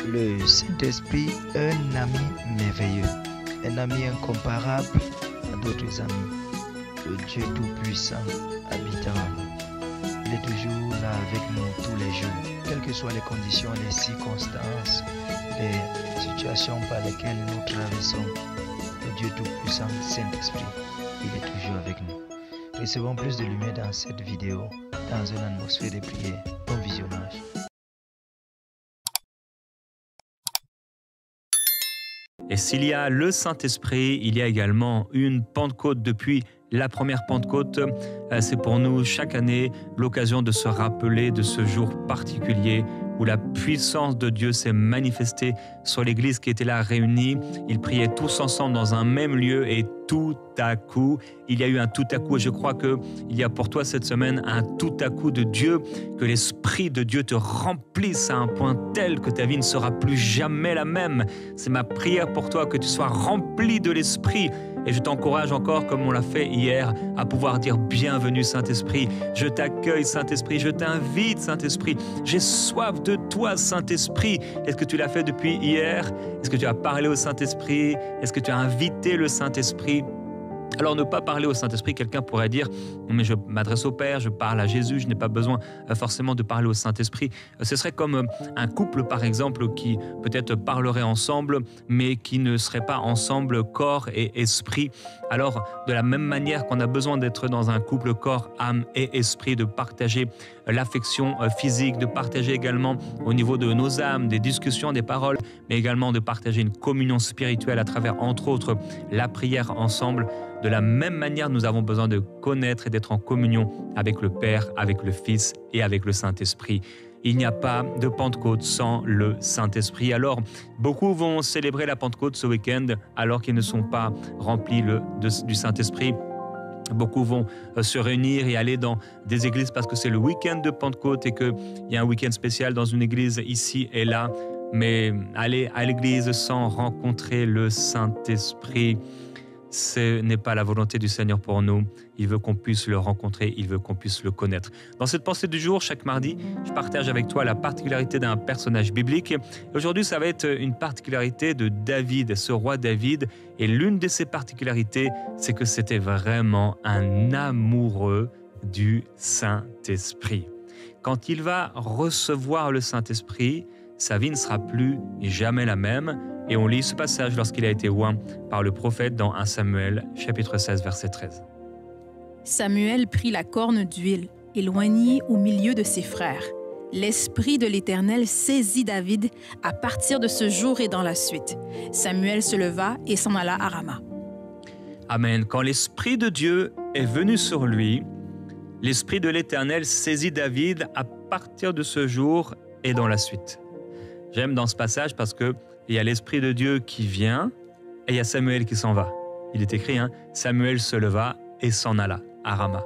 Le Saint-Esprit, un ami merveilleux, un ami incomparable à d'autres amis. Le Dieu Tout-Puissant habitant en nous. Il est toujours là avec nous tous les jours, quelles que soient les conditions, les circonstances, les situations par lesquelles nous traversons. Le Dieu Tout-Puissant, Saint-Esprit, il est toujours avec nous. Recevons plus de lumière dans cette vidéo, dans une atmosphère de prière. Bon visionnage. Et s'il y a le Saint-Esprit, il y a également une Pentecôte. Depuis la première Pentecôte, c'est pour nous chaque année l'occasion de se rappeler de ce jour particulier où la puissance de Dieu s'est manifestée sur l'Église qui était là réunie. Ils priaient tous ensemble dans un même lieu et tout à coup, il y a eu un tout à coup. Et je crois qu'il y a pour toi cette semaine un tout à coup de Dieu, que l'Esprit de Dieu te remplisse à un point tel que ta vie ne sera plus jamais la même. C'est ma prière pour toi, que tu sois rempli de l'Esprit. Et je t'encourage encore, comme on l'a fait hier, à pouvoir dire bienvenue Saint-Esprit. Je t'accueille Saint-Esprit, je t'invite Saint-Esprit. J'ai soif de toi Saint-Esprit. Est-ce que tu l'as fait depuis hier? Est-ce que tu as parlé au Saint-Esprit? Est-ce que tu as invité le Saint-Esprit? Alors ne pas parler au Saint-Esprit, quelqu'un pourrait dire « mais je m'adresse au Père, je parle à Jésus, je n'ai pas besoin forcément de parler au Saint-Esprit ». Ce serait comme un couple par exemple qui peut-être parlerait ensemble mais qui ne serait pas ensemble corps et esprit. Alors de la même manière qu'on a besoin d'être dans un couple corps, âme et esprit, de partager l'affection physique, de partager également au niveau de nos âmes, des discussions, des paroles, mais également de partager une communion spirituelle à travers entre autres la prière ensemble. De la même manière, nous avons besoin de connaître et d'être en communion avec le Père, avec le Fils et avec le Saint-Esprit. Il n'y a pas de Pentecôte sans le Saint-Esprit. Alors, beaucoup vont célébrer la Pentecôte ce week-end alors qu'ils ne sont pas remplis du Saint-Esprit. Beaucoup vont se réunir et aller dans des églises parce que c'est le week-end de Pentecôte et qu'il y a un week-end spécial dans une église ici et là. Mais aller à l'église sans rencontrer le Saint-Esprit, ce n'est pas la volonté du Seigneur pour nous. Il veut qu'on puisse le rencontrer, il veut qu'on puisse le connaître. Dans cette pensée du jour, chaque mardi, je partage avec toi la particularité d'un personnage biblique. Aujourd'hui, ça va être une particularité de David, ce roi David. Et l'une de ses particularités, c'est que c'était vraiment un amoureux du Saint-Esprit. Quand il va recevoir le Saint-Esprit, sa vie ne sera plus jamais la même. Et on lit ce passage lorsqu'il a été oint par le prophète dans 1 Samuel, chapitre 16, verset 13. Samuel prit la corne d'huile, éloigné au milieu de ses frères. L'Esprit de l'Éternel saisit David à partir de ce jour et dans la suite. Samuel se leva et s'en alla à Rama. Amen. Quand l'Esprit de Dieu est venu sur lui, l'Esprit de l'Éternel saisit David à partir de ce jour et dans la suite. J'aime dans ce passage parce que il y a l'Esprit de Dieu qui vient et il y a Samuel qui s'en va. Il est écrit, Samuel se leva et s'en alla à Rama.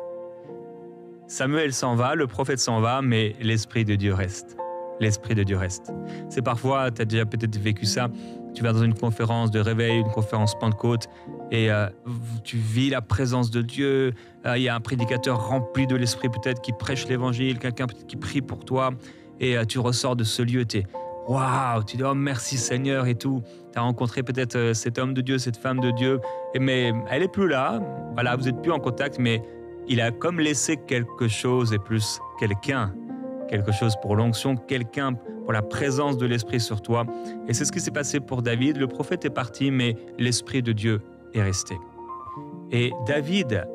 Samuel s'en va, le prophète s'en va, mais l'Esprit de Dieu reste. L'Esprit de Dieu reste. C'est parfois, tu as déjà peut-être vécu ça, tu vas dans une conférence de réveil, une conférence Pentecôte, et tu vis la présence de Dieu. Il y a un prédicateur rempli de l'Esprit peut-être qui prêche l'Évangile, quelqu'un peut-être qui prie pour toi, et tu ressors de ce lieu, waouh, tu dis oh merci Seigneur et tout. Tu as rencontré peut-être cet homme de Dieu, cette femme de Dieu, mais elle n'est plus là. Voilà, vous n'êtes plus en contact, mais il a comme laissé quelque chose et plus quelqu'un. Quelque chose pour l'onction, quelqu'un pour la présence de l'Esprit sur toi. Et c'est ce qui s'est passé pour David. Le prophète est parti, mais l'Esprit de Dieu est resté. Et David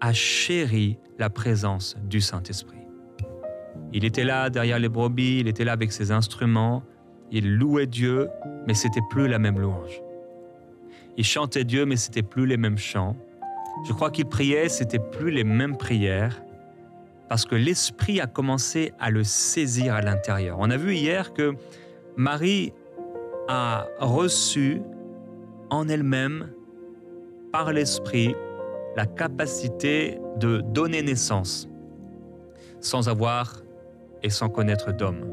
a chéri la présence du Saint-Esprit. Il était là derrière les brebis, il était là avec ses instruments, il louait Dieu, mais c'était plus la même louange. Il chantait Dieu, mais c'était plus les mêmes chants. Je crois qu'il priait, c'était plus les mêmes prières, parce que l'Esprit a commencé à le saisir à l'intérieur. On a vu hier que Marie a reçu en elle-même, par l'Esprit, la capacité de donner naissance, sans avoir et sans connaître d'homme.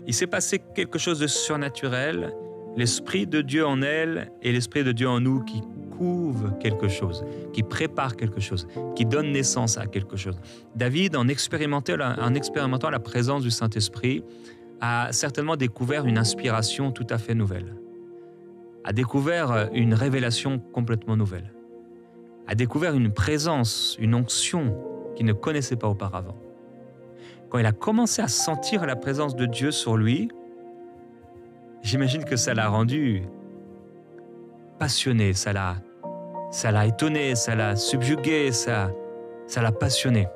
Il s'est passé quelque chose de surnaturel, l'Esprit de Dieu en elle et l'Esprit de Dieu en nous qui couvre quelque chose, qui prépare quelque chose, qui donne naissance à quelque chose. David, en expérimentant la présence du Saint-Esprit, a certainement découvert une inspiration tout à fait nouvelle, a découvert une révélation complètement nouvelle, a découvert une présence, une onction qu'il ne connaissait pas auparavant. Quand il a commencé à sentir la présence de Dieu sur lui, j'imagine que ça l'a rendu passionné, ça l'a étonné, ça l'a subjugué, ça l'a passionné.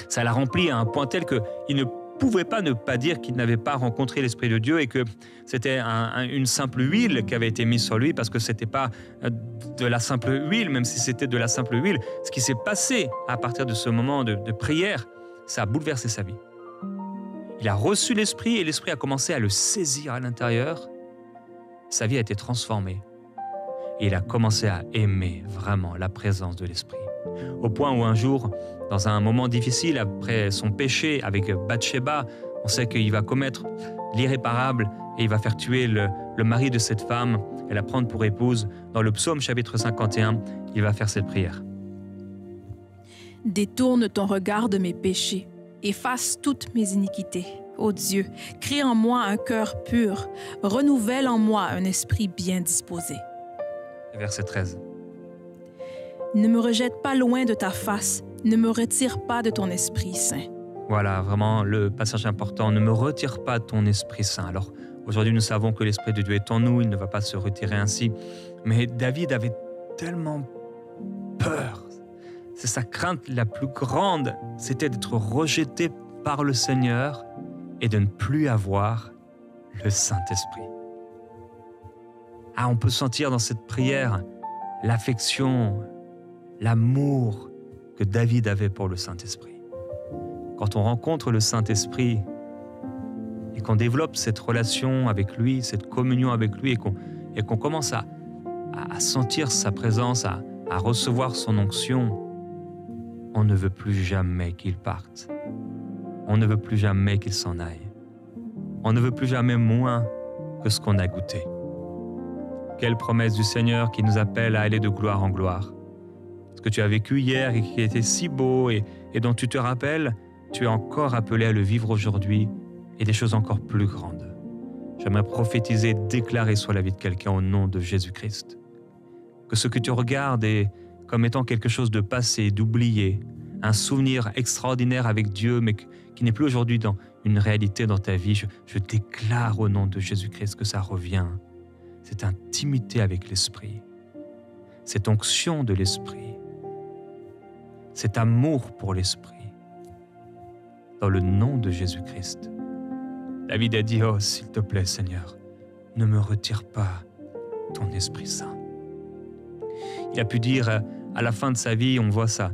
Ça l'a rempli à un point tel qu'il ne pouvait pas ne pas dire qu'il n'avait pas rencontré l'Esprit de Dieu et que c'était une simple huile qui avait été mise sur lui, parce que ce n'était pas de la simple huile, même si c'était de la simple huile. Ce qui s'est passé à partir de ce moment de prière, ça a bouleversé sa vie. Il a reçu l'Esprit et l'Esprit a commencé à le saisir à l'intérieur. Sa vie a été transformée et il a commencé à aimer vraiment la présence de l'Esprit. Au point où un jour, dans un moment difficile après son péché avec Bathsheba, on sait qu'il va commettre l'irréparable et il va faire tuer le mari de cette femme et la prendre pour épouse. Dans le psaume chapitre 51, il va faire cette prière. Détourne ton regard de mes péchés, efface toutes mes iniquités. Ô Dieu, crée en moi un cœur pur, renouvelle en moi un esprit bien disposé. Verset 13. Ne me rejette pas loin de ta face, ne me retire pas de ton Esprit Saint. Voilà, vraiment le passage important. Ne me retire pas ton Esprit Saint. Alors, aujourd'hui, nous savons que l'Esprit de Dieu est en nous, il ne va pas se retirer ainsi. Mais David avait tellement peur. C'est sa crainte la plus grande, c'était d'être rejeté par le Seigneur et de ne plus avoir le Saint-Esprit. Ah, on peut sentir dans cette prière l'affection, l'amour que David avait pour le Saint-Esprit. Quand on rencontre le Saint-Esprit et qu'on développe cette relation avec lui, cette communion avec lui et qu'on commence à sentir sa présence, à recevoir son onction, on ne veut plus jamais qu'il parte. On ne veut plus jamais qu'il s'en aille. On ne veut plus jamais moins que ce qu'on a goûté. Quelle promesse du Seigneur qui nous appelle à aller de gloire en gloire. Ce que tu as vécu hier et qui était si beau et dont tu te rappelles, tu es encore appelé à le vivre aujourd'hui et des choses encore plus grandes. J'aimerais prophétiser, déclarer sur la vie de quelqu'un au nom de Jésus-Christ. Que ce que tu regardes est comme étant quelque chose de passé, d'oublié, un souvenir extraordinaire avec Dieu, mais qui n'est plus aujourd'hui dans une réalité dans ta vie. Je déclare au nom de Jésus-Christ que ça revient. Cette intimité avec l'Esprit, cette onction de l'Esprit, cet amour pour l'Esprit. Dans le nom de Jésus-Christ. David a dit, « Oh, s'il te plaît, Seigneur, ne me retire pas ton Esprit Saint. » Il a pu dire à la fin de sa vie, on voit sa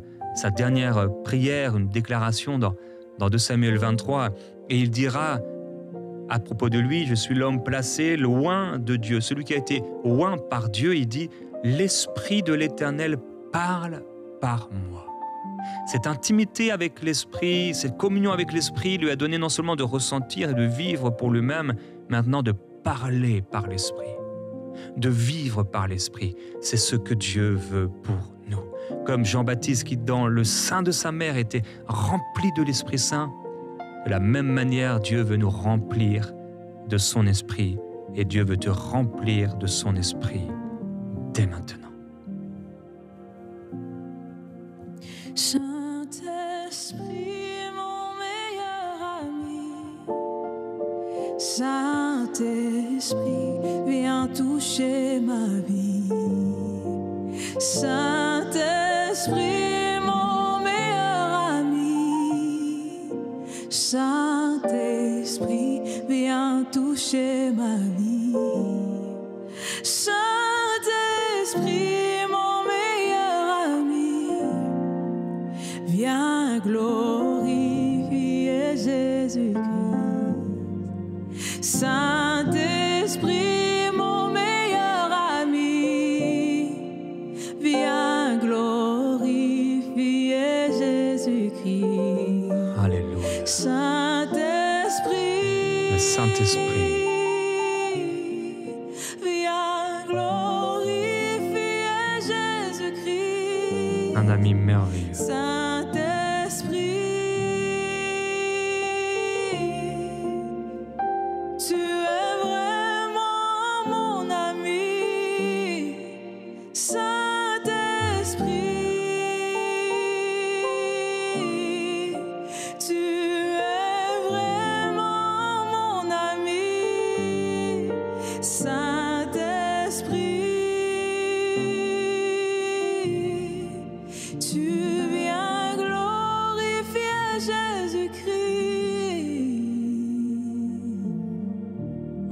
dernière prière, une déclaration dans 2 Samuel 23, et il dira à propos de lui, « Je suis l'homme placé loin de Dieu. » Celui qui a été oint par Dieu, il dit, « L'Esprit de l'Éternel parle par moi. » Cette intimité avec l'Esprit, cette communion avec l'Esprit lui a donné non seulement de ressentir et de vivre pour lui-même, maintenant de parler par l'Esprit, de vivre par l'Esprit. C'est ce que Dieu veut pour nous. Comme Jean-Baptiste qui, dans le sein de sa mère, était rempli de l'Esprit Saint, de la même manière, Dieu veut nous remplir de son Esprit et Dieu veut te remplir de son Esprit dès maintenant. Saint-Esprit, mon meilleur ami, Saint-Esprit, viens toucher ma vie. Saint-Esprit, mon meilleur ami, Saint-Esprit, viens toucher ma vie. Saint-Esprit, mon meilleur ami, viens glorifier Jésus-Christ. Saint-Esprit, mon meilleur ami, viens glorifier Jésus-Christ. Alléluia. Saint-Esprit, Le Saint-Esprit. viens glorifier Jésus-Christ. Un ami merveilleux. Saint-Esprit,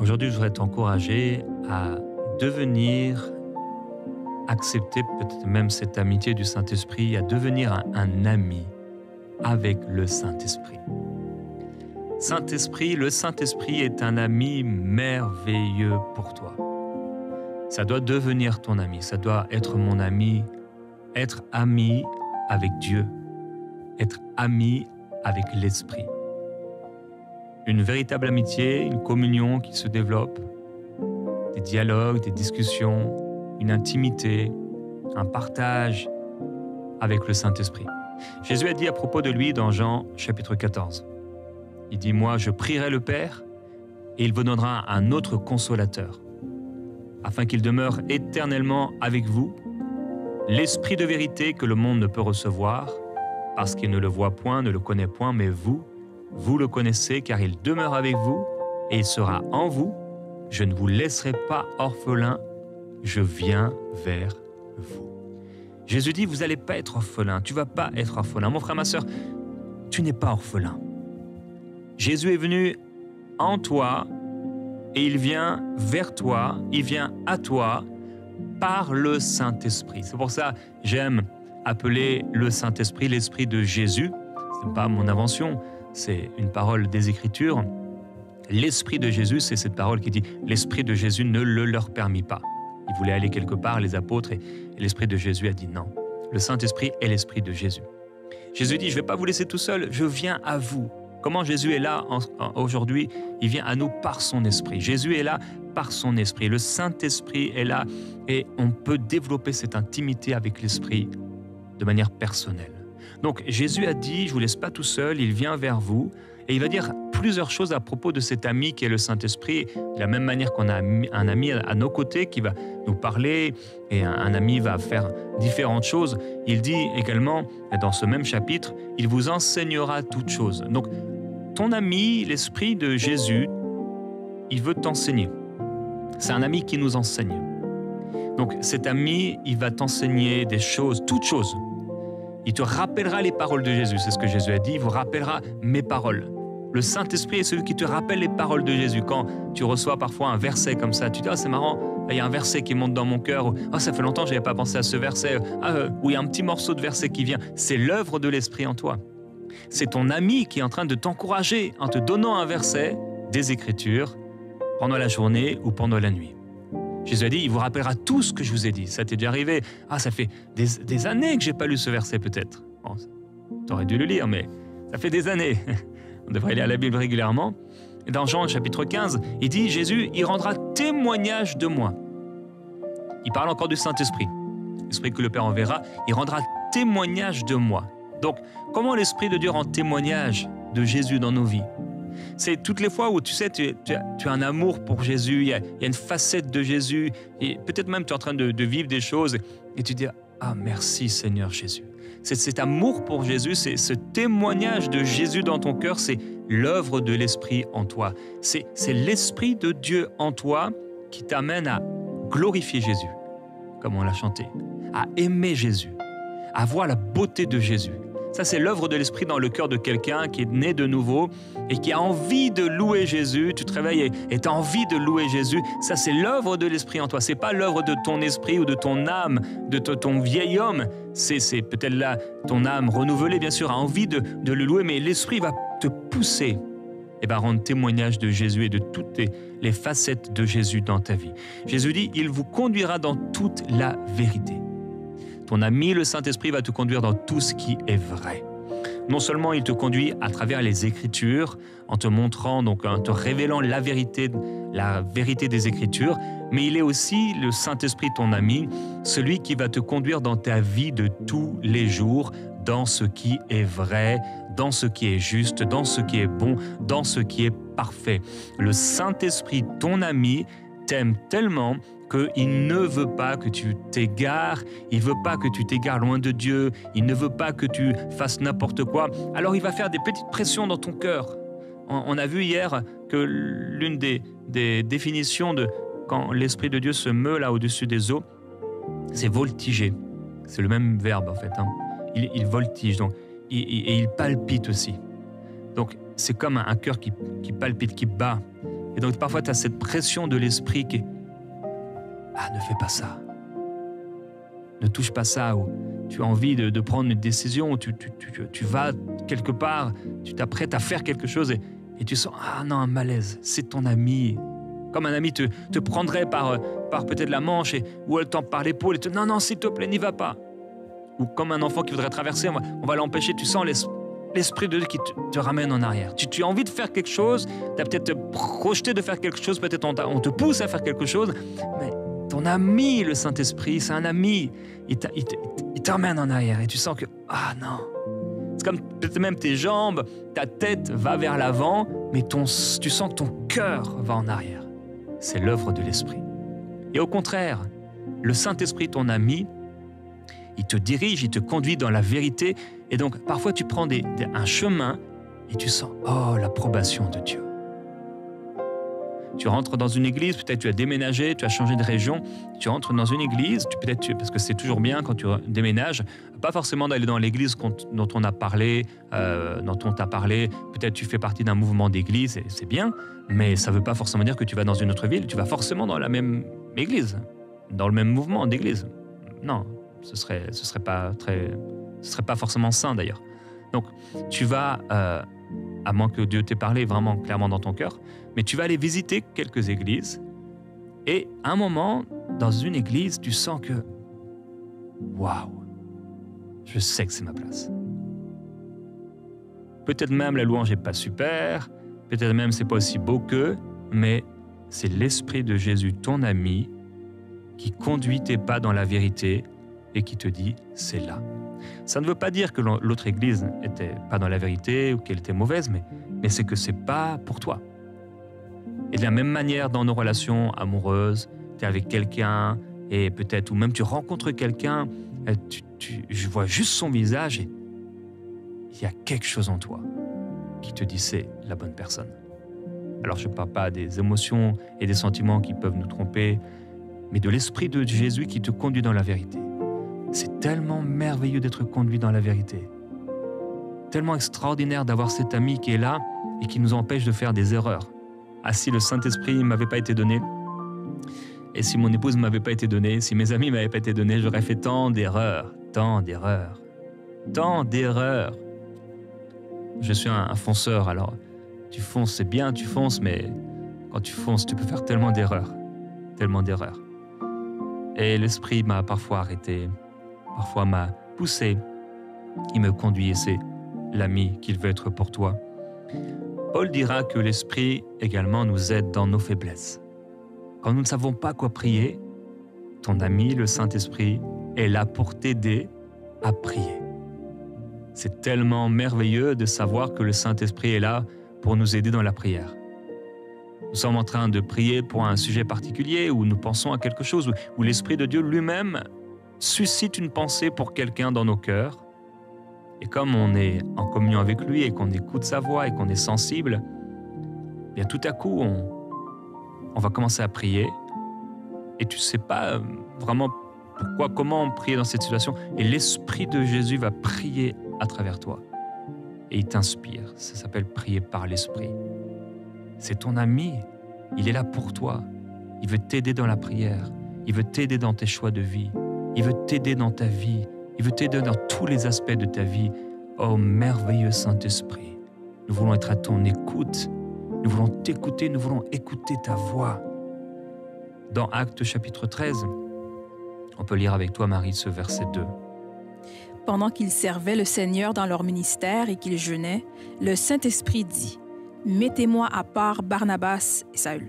Aujourd'hui, je voudrais t'encourager à devenir, accepter peut-être même cette amitié du Saint-Esprit, à devenir un ami avec le Saint-Esprit. Saint-Esprit, le Saint-Esprit est un ami merveilleux pour toi. Ça doit devenir ton ami, ça doit être mon ami, être ami avec Dieu, être ami avec l'Esprit. Une véritable amitié, une communion qui se développe, des dialogues, des discussions, une intimité, un partage avec le Saint-Esprit. Jésus a dit à propos de lui dans Jean chapitre 14, il dit « Moi, je prierai le Père et il vous donnera un autre consolateur, afin qu'il demeure éternellement avec vous, l'Esprit de vérité que le monde ne peut recevoir, parce qu'il ne le voit point, ne le connaît point, mais vous le connaissez, car il demeure avec vous et il sera en vous. Je ne vous laisserai pas orphelin, je viens vers vous. » Jésus dit, vous n'allez pas être orphelin, tu ne vas pas être orphelin. Mon frère, ma sœur, tu n'es pas orphelin. Jésus est venu en toi et il vient vers toi, il vient à toi par le Saint-Esprit. C'est pour ça que j'aime appeler le Saint-Esprit l'Esprit de Jésus. Ce n'est pas mon invention, c'est une parole des Écritures. L'Esprit de Jésus, c'est cette parole qui dit « L'Esprit de Jésus ne le leur permit pas ». Ils voulaient aller quelque part, les apôtres, et l'Esprit de Jésus a dit non. Le Saint-Esprit est l'Esprit de Jésus. Jésus dit, je ne vais pas vous laisser tout seul, je viens à vous. Comment Jésus est là aujourd'hui? Il vient à nous par son Esprit. Jésus est là par son Esprit. Le Saint-Esprit est là et on peut développer cette intimité avec l'Esprit de manière personnelle. Donc Jésus a dit, je ne vous laisse pas tout seul, il vient vers vous. Et il va dire plusieurs choses à propos de cet ami qui est le Saint-Esprit. De la même manière qu'on a un ami à nos côtés qui va nous parler et un ami va faire différentes choses. Il dit également, dans ce même chapitre, il vous enseignera toutes choses. Donc, ton ami, l'Esprit de Jésus, il veut t'enseigner. C'est un ami qui nous enseigne. Donc, cet ami, il va t'enseigner des choses, toutes choses. Il te rappellera les paroles de Jésus. C'est ce que Jésus a dit, il vous rappellera mes paroles. Le Saint-Esprit est celui qui te rappelle les paroles de Jésus. Quand tu reçois parfois un verset comme ça, tu dis « Ah, c'est marrant, il y a un verset qui monte dans mon cœur. » « Ah, ça fait longtemps que je n'avais pas pensé à ce verset. » Ou il y a un petit morceau de verset qui vient. C'est l'œuvre de l'Esprit en toi. C'est ton ami qui est en train de t'encourager en te donnant un verset des Écritures pendant la journée ou pendant la nuit. Jésus a dit « Il vous rappellera tout ce que je vous ai dit. » Ça t'est déjà arrivé. « Ah, ça fait des années que je n'ai pas lu ce verset peut-être. » Bon, tu aurais dû le lire, mais ça fait des années. On devrait lire la Bible régulièrement. Et dans Jean chapitre 15, il dit, Jésus, il rendra témoignage de moi. Il parle encore du Saint-Esprit. L'Esprit que le Père enverra, il rendra témoignage de moi. Donc, comment l'Esprit de Dieu rend témoignage de Jésus dans nos vies? C'est toutes les fois où tu sais, tu as un amour pour Jésus, il y a une facette de Jésus, et peut-être même tu es en train de vivre des choses, et tu dis, ah merci Seigneur Jésus. C'est cet amour pour Jésus, c'est ce témoignage de Jésus dans ton cœur, c'est l'œuvre de l'Esprit en toi. C'est l'Esprit de Dieu en toi qui t'amène à glorifier Jésus, comme on l'a chanté, à aimer Jésus, à voir la beauté de Jésus. Ça, c'est l'œuvre de l'Esprit dans le cœur de quelqu'un qui est né de nouveau et qui a envie de louer Jésus. Tu te réveilles et tu as envie de louer Jésus. Ça, c'est l'œuvre de l'Esprit en toi. Ce n'est pas l'œuvre de ton esprit ou de ton âme, de ton vieil homme. C'est peut-être là ton âme renouvelée, bien sûr, a envie de le louer, mais l'Esprit va te pousser et va rendre témoignage de Jésus et de toutes les facettes de Jésus dans ta vie. Jésus dit, il vous conduira dans toute la vérité. Ton ami, le Saint-Esprit, va te conduire dans tout ce qui est vrai. Non seulement il te conduit à travers les Écritures, en te montrant, donc en te révélant la vérité des Écritures, mais il est aussi le Saint-Esprit, ton ami, celui qui va te conduire dans ta vie de tous les jours, dans ce qui est vrai, dans ce qui est juste, dans ce qui est bon, dans ce qui est parfait. Le Saint-Esprit, ton ami, t'aime tellement qu'il ne veut pas que tu t'égares, il ne veut pas que tu t'égares loin de Dieu, il ne veut pas que tu fasses n'importe quoi. Alors il va faire des petites pressions dans ton cœur. On a vu hier que l'une des définitions de quand l'Esprit de Dieu se meut là au-dessus des eaux, c'est voltiger. C'est le même verbe en fait. Il voltige donc, et il palpite aussi. Donc c'est comme un cœur qui palpite, qui bat. Et donc parfois tu as cette pression de l'esprit qui est « Ah, ne fais pas ça. Ne touche pas ça. » Ou tu as envie de prendre une décision, tu vas quelque part, tu t'apprêtes à faire quelque chose et tu sens « Ah non, un malaise, c'est ton ami. » Comme un ami te prendrait par peut-être la manche ou elle t'en par l'épaule et te dit « Non, non, s'il te plaît, n'y va pas. » Ou comme un enfant qui voudrait traverser, on va l'empêcher, tu sens l'esprit de Dieu qui te ramène en arrière. Tu as envie de faire quelque chose, tu as peut-être projeté de faire quelque chose, peut-être on te pousse à faire quelque chose, mais ton ami, le Saint-Esprit, c'est un ami, il te ramène en arrière et tu sens que « Ah non !» C'est comme peut-être même tes jambes, ta tête va vers l'avant, mais tu sens que ton cœur va en arrière. C'est l'œuvre de l'Esprit. Et au contraire, le Saint-Esprit, ton ami, il te dirige, il te conduit dans la vérité. Et donc, parfois, tu prends un chemin et tu sens « Oh, l'approbation de Dieu ». Tu rentres dans une église, peut-être tu as déménagé, tu as changé de région, tu rentres dans une église, parce que c'est toujours bien quand tu déménages, pas forcément d'aller dans l'église dont on a parlé, peut-être tu fais partie d'un mouvement d'église, et c'est bien, mais ça ne veut pas forcément dire que tu vas dans une autre ville, tu vas forcément dans la même église, dans le même mouvement d'église. Non, ce serait pas forcément sain d'ailleurs. Donc tu vas, à moins que Dieu t'ait parlé vraiment clairement dans ton cœur, mais tu vas aller visiter quelques églises et à un moment, dans une église, tu sens que waouh, je sais que c'est ma place. Peut-être même la louange n'est pas super, peut-être même c'est pas aussi beau qu'eux, mais c'est l'Esprit de Jésus, ton ami, qui conduit tes pas dans la vérité et qui te dit c'est là. Ça ne veut pas dire que l'autre église n'était pas dans la vérité ou qu'elle était mauvaise, mais c'est que c'est pas pour toi. Et de la même manière, dans nos relations amoureuses, tu es avec quelqu'un et peut-être, ou même tu rencontres quelqu'un, je vois juste son visage et il y a quelque chose en toi qui te dit c'est la bonne personne. Alors je ne parle pas des émotions et des sentiments qui peuvent nous tromper, mais de l'Esprit de Jésus qui te conduit dans la vérité. C'est tellement merveilleux d'être conduit dans la vérité. Tellement extraordinaire d'avoir cet ami qui est là et qui nous empêche de faire des erreurs. Ah, si le Saint-Esprit ne m'avait pas été donné, et si mon épouse ne m'avait pas été donnée, si mes amis ne m'avaient pas été donnés, j'aurais fait tant d'erreurs. Je suis un fonceur, alors tu fonces, c'est bien, tu fonces, mais quand tu fonces, tu peux faire tellement d'erreurs. Et l'Esprit m'a parfois arrêté, parfois m'a poussé, il me conduit et c'est l'ami qu'il veut être pour toi. Paul dira que l'Esprit également nous aide dans nos faiblesses. Quand nous ne savons pas quoi prier, ton ami, le Saint-Esprit, est là pour t'aider à prier. C'est tellement merveilleux de savoir que le Saint-Esprit est là pour nous aider dans la prière. Nous sommes en train de prier pour un sujet particulier où nous pensons à quelque chose, où l'Esprit de Dieu lui-même suscite une pensée pour quelqu'un dans nos cœurs. Et comme on est en communion avec lui et qu'on écoute sa voix et qu'on est sensible, bien tout à coup, on va commencer à prier et tu ne sais pas vraiment pourquoi, comment prier dans cette situation. Et l'Esprit de Jésus va prier à travers toi et il t'inspire. Ça s'appelle prier par l'Esprit. C'est ton ami, il est là pour toi. Il veut t'aider dans la prière, il veut t'aider dans tes choix de vie, il veut t'aider dans ta vie. Il veut t'aider dans tous les aspects de ta vie. Oh, merveilleux Saint-Esprit, nous voulons être à ton écoute. Nous voulons t'écouter, nous voulons écouter ta voix. Dans Actes chapitre 13, on peut lire avec toi, Marie, ce verset 2. Pendant qu'ils servaient le Seigneur dans leur ministère et qu'ils jeûnaient, le Saint-Esprit dit « Mettez-moi à part Barnabas et Saül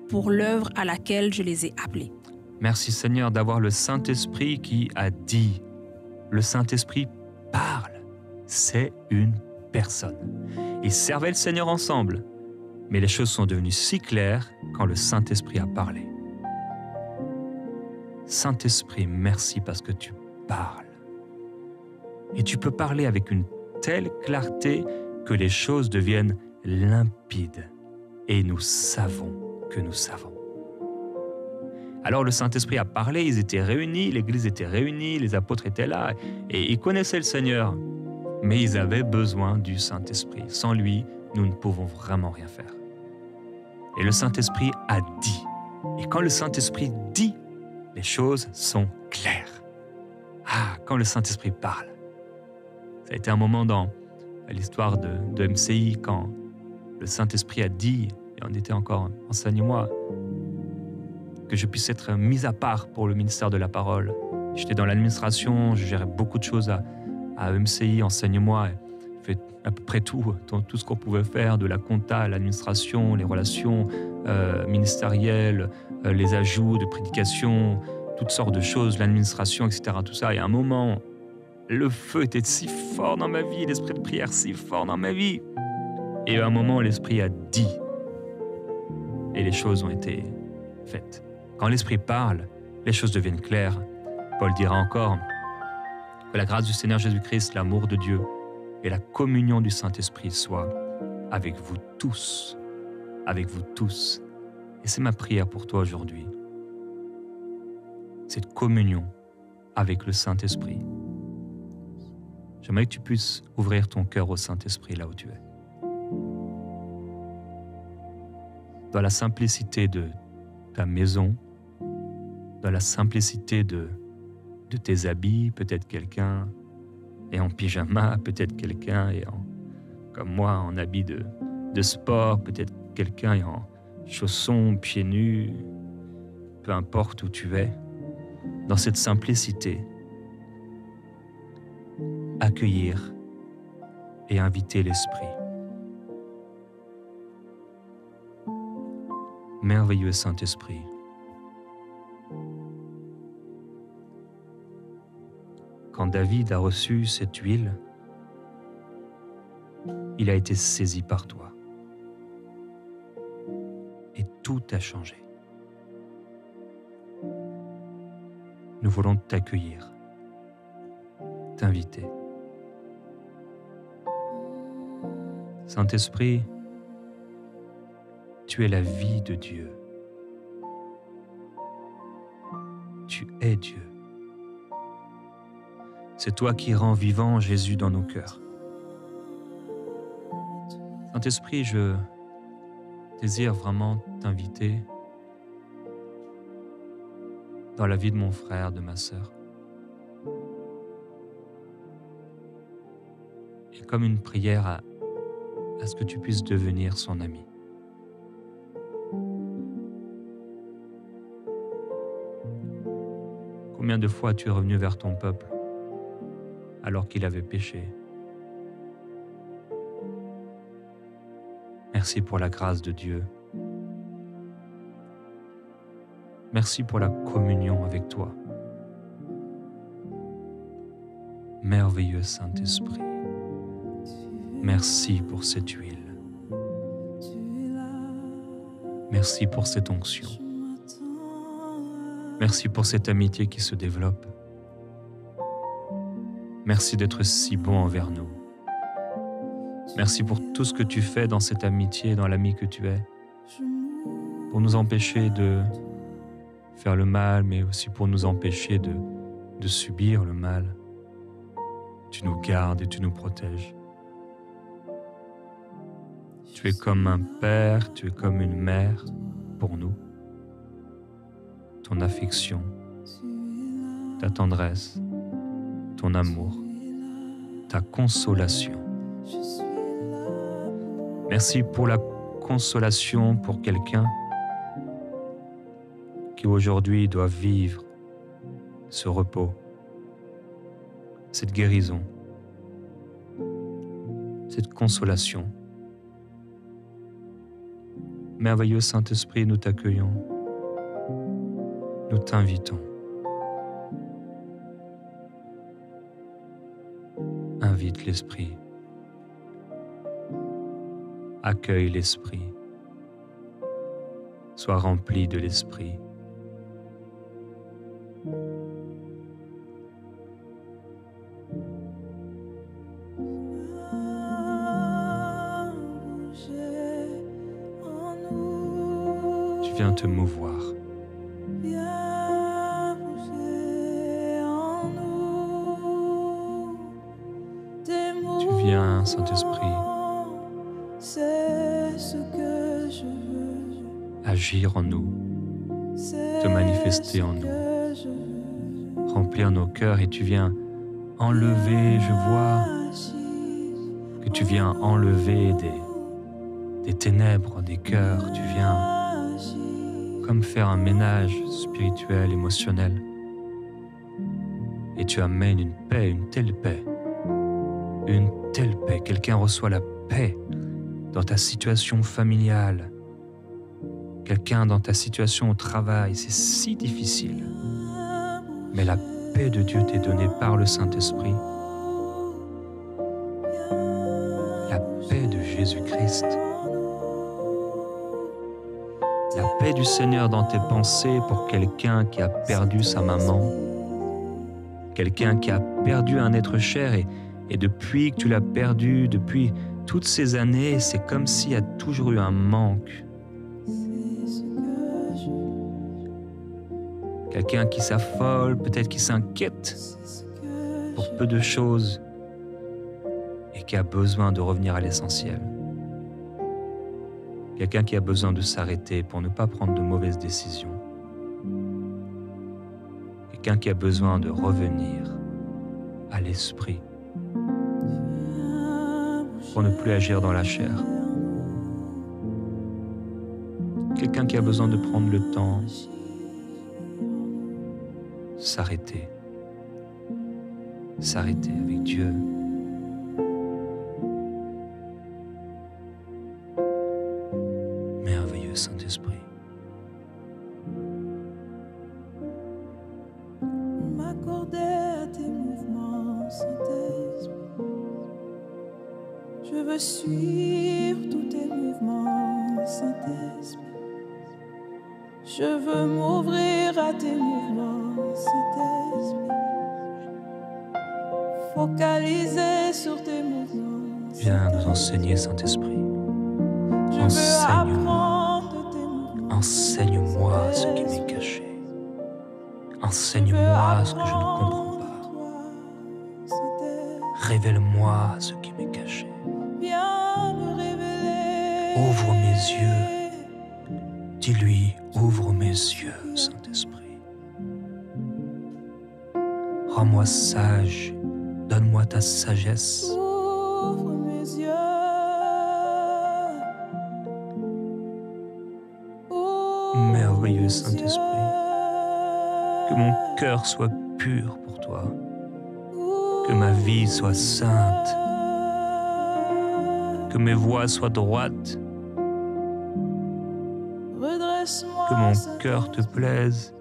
pour l'œuvre à laquelle je les ai appelés. » Merci Seigneur d'avoir le Saint-Esprit qui a dit. Le Saint-Esprit parle, c'est une personne. Ils servaient le Seigneur ensemble, mais les choses sont devenues si claires quand le Saint-Esprit a parlé. Saint-Esprit, merci parce que tu parles. Et tu peux parler avec une telle clarté que les choses deviennent limpides. Et nous savons que nous savons. Alors le Saint-Esprit a parlé, ils étaient réunis, l'Église était réunie, les apôtres étaient là, et ils connaissaient le Seigneur. Mais ils avaient besoin du Saint-Esprit. Sans lui, nous ne pouvons vraiment rien faire. Et le Saint-Esprit a dit. Et quand le Saint-Esprit dit, les choses sont claires. Ah, quand le Saint-Esprit parle. Ça a été un moment dans l'histoire de MCI, quand le Saint-Esprit a dit, et on était encore, enseigne-moi, que je puisse être mis à part pour le ministère de la parole. J'étais dans l'administration, je gérais beaucoup de choses à MCI, enseigne-moi. Je fais à peu près tout ce qu'on pouvait faire, de la compta à l'administration, les relations ministérielles, les ajouts de prédication, toutes sortes de choses, l'administration, etc. Tout ça. Et à un moment, le feu était si fort dans ma vie, l'esprit de prière si fort dans ma vie. Et à un moment, l'esprit a dit. Et les choses ont été faites. Quand l'esprit parle, les choses deviennent claires. Paul dira encore que la grâce du Seigneur Jésus-Christ, l'amour de Dieu et la communion du Saint-Esprit soient avec vous tous. Avec vous tous. Et c'est ma prière pour toi aujourd'hui. Cette communion avec le Saint-Esprit. J'aimerais que tu puisses ouvrir ton cœur au Saint-Esprit là où tu es. Dans la simplicité de ta maison, dans la simplicité de tes habits, peut-être quelqu'un est en pyjama, peut-être quelqu'un est comme moi en habit de sport, peut-être quelqu'un est en chaussons, pieds nus, peu importe où tu es. Dans cette simplicité, accueillir et inviter l'Esprit. Merveilleux Saint-Esprit, quand David a reçu cette huile, il a été saisi par toi. Et tout a changé. Nous voulons t'accueillir, t'inviter. Saint-Esprit, tu es la vie de Dieu. Tu es Dieu. C'est toi qui rends vivant Jésus dans nos cœurs. Saint-Esprit, je désire vraiment t'inviter dans la vie de mon frère, de ma sœur. Et comme une prière à ce que tu puisses devenir son ami. Combien de fois tu es revenu vers ton peuple alors qu'il avait péché? Merci pour la grâce de Dieu. Merci pour la communion avec toi. Merveilleux Saint-Esprit, merci pour cette huile. Merci pour cette onction. Merci pour cette amitié qui se développe. Merci d'être si bon envers nous. Merci pour tout ce que tu fais dans cette amitié, dans l'ami que tu es, pour nous empêcher de faire le mal, mais aussi pour nous empêcher de subir le mal. Tu nous gardes et tu nous protèges. Tu es comme un père, tu es comme une mère pour nous. Ton affection, ta tendresse, ton amour, ta consolation. Merci pour la consolation pour quelqu'un qui aujourd'hui doit vivre ce repos, cette guérison, cette consolation. Merveilleux Saint-Esprit, nous t'accueillons, nous t'invitons. Invite l'Esprit, accueille l'Esprit, sois rempli de l'Esprit. Tu viens te mouvoir. Tu viens, Saint-Esprit. C'est ce que je veux. agir en nous, te manifester en nous, remplir nos cœurs, et tu viens enlever, je vois que tu viens enlever des ténèbres, des cœurs, tu viens comme faire un ménage spirituel, émotionnel, et tu amènes une paix, une telle paix. Quelqu'un reçoit la paix dans ta situation familiale, quelqu'un dans ta situation au travail, c'est si difficile. Mais la paix de Dieu t'est donnée par le Saint-Esprit. La paix de Jésus-Christ. La paix du Seigneur dans tes pensées pour quelqu'un qui a perdu sa maman, quelqu'un qui a perdu un être cher, et depuis que tu l'as perdu, depuis toutes ces années, c'est comme s'il y a toujours eu un manque. Quelqu'un qui s'affole, peut-être qui s'inquiète pour peu de choses et qui a besoin de revenir à l'essentiel. Quelqu'un qui a besoin de s'arrêter pour ne pas prendre de mauvaises décisions. Quelqu'un qui a besoin de revenir à l'esprit pour ne plus agir dans la chair. Quelqu'un qui a besoin de prendre le temps, s'arrêter avec Dieu. Merveilleux Saint-Esprit. M'accorder à tes mouvements, Saint-Esprit. Je veux suivre tous tes mouvements, Saint-Esprit. Je veux m'ouvrir à tes mouvements, Saint-Esprit. Focaliser sur tes mouvements. Viens nous enseigner, Saint-Esprit. Je veux apprendre tes mouvements. Enseigne-moi ce qui m'est caché. Enseigne-moi ce que je ne comprends pas. Révèle-moi ce qui m'est caché. Viens me révéler. Ouvre mes yeux. Dis-lui, ouvre mes yeux, Saint-Esprit. Rends-moi sage. Donne-moi ta sagesse. Ouvre mes yeux. Ouvre Merveilleux Saint-Esprit. Que mon cœur soit pur pour toi. Que ma vie soit sainte. Que mes voies soient droites. Redresse-moi, Que mon cœur te plaise.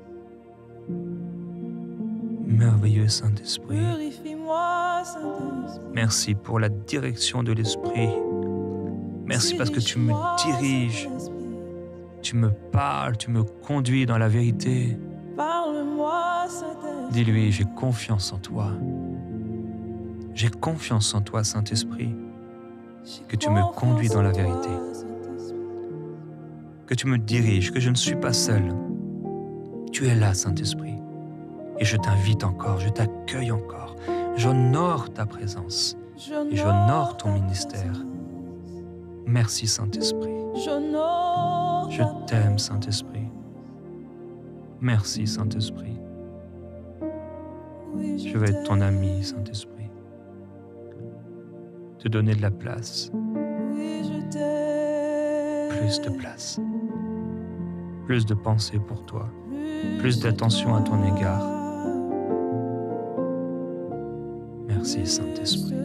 Merveilleux Saint-Esprit. Purifie-moi, Saint-Esprit. Merci pour la direction de l'Esprit. Merci parce que tu me diriges, tu me parles, tu me conduis dans la vérité. Parle-moi, Saint-Esprit. Dis-lui, j'ai confiance en toi. J'ai confiance en toi, Saint-Esprit, que tu me conduis dans la vérité, que tu me diriges, que je ne suis pas seul. Tu es là, Saint-Esprit, et je t'invite encore, je t'accueille encore. J'honore ta présence et j'honore ton ministère. Merci, Saint-Esprit. Je t'aime, Saint-Esprit. Merci, Saint-Esprit. Je veux être ton ami, Saint-Esprit. Te donner de la place. Plus de place. Plus de pensée pour toi. Plus d'attention à ton égard. Merci, Saint-Esprit.